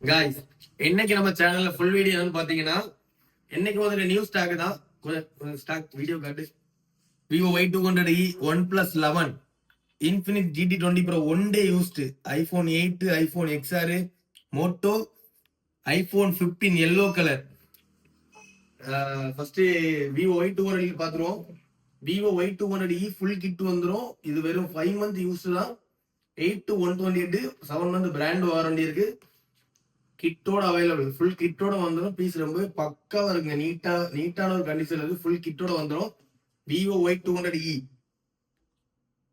Guys, இன்னைக்கு நம்ம சேனல்ல ஃபுல் வீடியோ என்னன்னு பாத்தீங்கன்னா, இன்னைக்கு வந்து நியூ ஸ்டாக் தான். ஸ்டாக் வீடியோ காட்டு. Vivo Y200e OnePlus 11 Infinix GT20 Pro 1 day used, iPhone 8, iPhone XR, Moto, iPhone 15 yellow color. First Vivo Y200 பாத்துருவோம். Vivo Y200e full kit வந்துரும். இது வெறும் 5 month யூஸ் தான். 8 to 128 7 month பிராண்ட் வாரண்டி இருக்கு. கிட்டோட available, full கிட்டோட வந்துடும். Piece ரொம்ப பக்காவா இருக்குங்க, நீட்டான ஒரு கண்டிஷன் இருக்கு. ஃபுல் கிட்டோட வந்துடும். Vivo Y200e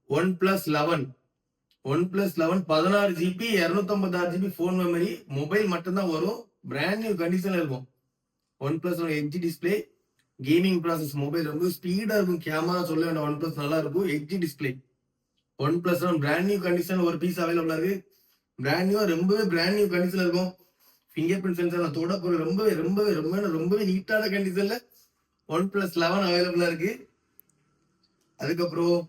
OnePlus 11 16 GB 256 GB phone memory, mobile மட்டும்தான் வரும். பிராண்ட் நியூ கண்டிஷன்ல இருக்கும். OnePlus edge display, gaming process, mobile ரொம்ப ஸ்பீடா இருக்கும். கேமரா சொல்ல வேண்டாம், OnePlus நல்லா இருக்கும். Edge display OnePlus brand new condition ஒரு பீஸ் அவைலபிளா இருக்கு. பிராண்ட் நியூ, ரொம்பவே பிராண்ட் நியூ கண்டிஷன்ல இருக்கும். ஃபிங்கர் பிரிண்ட் சென்சார் தொட ரொம்பவே நீட்டான கண்டிஷன்ல OnePlus 11 அவைலபிளா இருக்கு. அதுக்கப்புறம்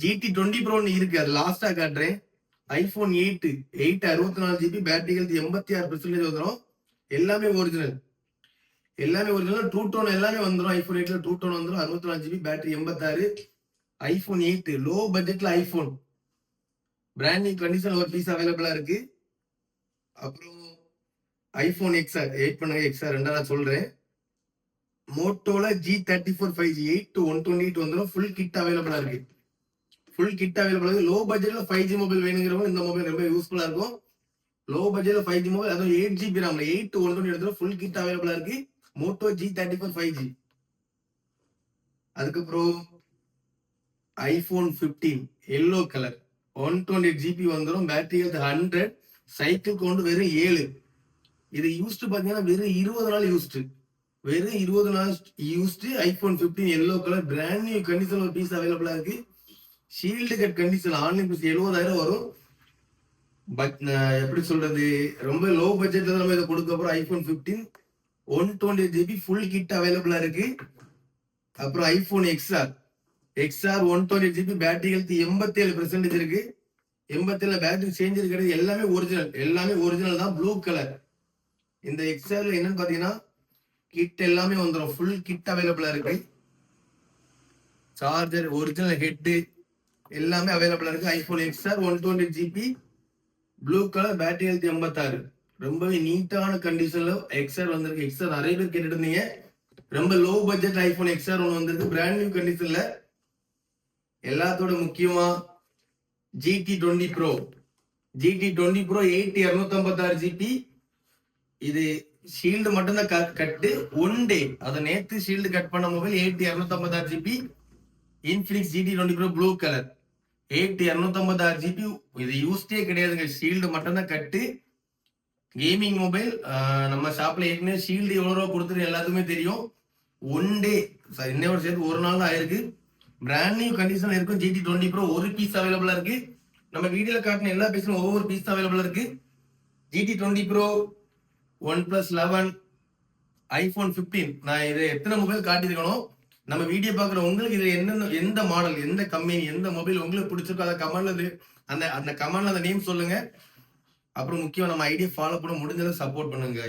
GT20 Pro இருக்கு, அது லாஸ்டா காட்டுறேன். iPhone 8 64 GB, பேட்டரி ஹெல்த் 86% வந்துடும். எல்லாமே ஒரிஜினல், ட்ரூ டோன் எல்லாமே வந்துடும். iPhone 8ல ட்ரூ டோன் வந்துடும். 64 GB, பேட்டரி 86. iPhone 8 லோ பட்ஜெட்ல ஐபோன் பிராண்ட் நியூ கண்டிஷன் ஒரு பீஸ் அவைலபிளா இருக்கு. அப்புறம் iPhone XR, 8 பண்ணுங்க, XR ரெண்டா சொல்றேன். மோட்டோல G34 5G 8 to 128 வந்துடும். ஃபுல் கிட் அவைலபிளா இருக்கு. லோ பட்ஜெட்ல 5G மொபைல் வேணுங்கிறவங்க இந்த மொபைல் ரொம்ப யூஸ்ஃபுல்லா இருக்கும். லோ பட்ஜெட்ல 5G மொபைல், அதுவும் 8GB RAM 8 to 128 எடுத்துரும். ஃபுல் கிட் அவைலபிளா இருக்கு. Moto G34 5G. அதுக்கப்புறம் iPhone 15 எல்லோ கலர் 128 GB வந்துடும். பேட்டரி ஹெல்த் 100, சைக்கிள் கவுண்ட் வெறும் 7. இது யூஸ்டு பாத்தீங்கன்னா வெறும் 20 நாள் used. iPhone 15 yellow colour brand new condition ஒரு பீஸ் அவைலபிளா இருக்கு. Shield cut condition, online piece 70,000 வரும். பட் எப்படி சொல்றது, ரொம்ப லோ பட்ஜெட்ல நம்ம இதை கொடுக்க போறோம். iPhone 15 128 GB ஃபுல் கிட் அவைலபிளா இருக்கு. அப்புறம் iPhone XR 128 GB, battery health 87% இருக்கு. 87 பேட்டரி சேஞ்ச் இருக்கிறது. எல்லாமே ஒரிஜினல் தான். Blue colour. இந்த XRல என்னன்னு பாத்தீங்கன்னா கிட் எல்லாமே வந்துடும். ஃபுல் கிட் அவைலபிளா இருக்கு. சார்ஜர், ஒரிஜினல் ஹெட் எல்லாமே அவைலபிளா இருக்கு. iPhone XR 128 GB blue colour, battery health 86. ரொம்பவே நீட்டான கண்டிஷன்ல XR வந்திருக்கு. XR நிறைய பேர் கேட்டுட்டு இருந்தீங்க. ரொம்ப லோ பட்ஜெட் iPhone XR ஒன்று வந்திருக்கு, பிராண்ட் நியூ கண்டிஷன்ல. எல்லாத்தோட முக்கியமா GT20 Pro 8 256 GB. இது ஷீல்டு மட்டும் தான் கட்டு. 1 டே, அதை நேத்து ஷீல்டு கட் பண்ண mobile 8 256 GB Infinix GT20 Pro blue colour 8 256 GB. இது யூஸ்டே கிடையாதுங்க, ஷீல்டு மட்டும் தான் கட்டு. Gaming mobile. நம்ம ஷாப்ல ஏற்கனவே ஷீல்டு எவ்வளவு ரூபா கொடுத்துரு எல்லாத்துக்குமே தெரியும். 1 டே இன்னையோட சேர்த்து ஒரு நாள் தான் ஆயிருக்கு. பிராண்ட் நியூ கண்டிஷன் இருக்கும். GT20 Pro ஒரு பீஸ் அவைலபிளா இருக்கு. நம்ம வீடியோல காட்டின எல்லா பீஸும் ஒவ்வொரு பீஸ் அவைலபிளா இருக்கு. GT20 Pro, OnePlus 11, iPhone 15. நான் இதை எத்தனை மொபைல் காட்டியிருக்கணும். நம்ம வீடியோ பாக்குற உங்களுக்கு இது என்னென்ன, எந்த மாடல், எந்த கம்பெனி, எந்த மொபைல் உங்களுக்கு பிடிச்சிருக்கோ அதை கமெண்ட்ல அந்த கமெண்ட்ல அந்த நேம் சொல்லுங்க. அப்புறம் முக்கியம், நம்ம ஐடியா ஃபாலோ பண்ண முடிஞ்சதை சப்போர்ட் பண்ணுங்க.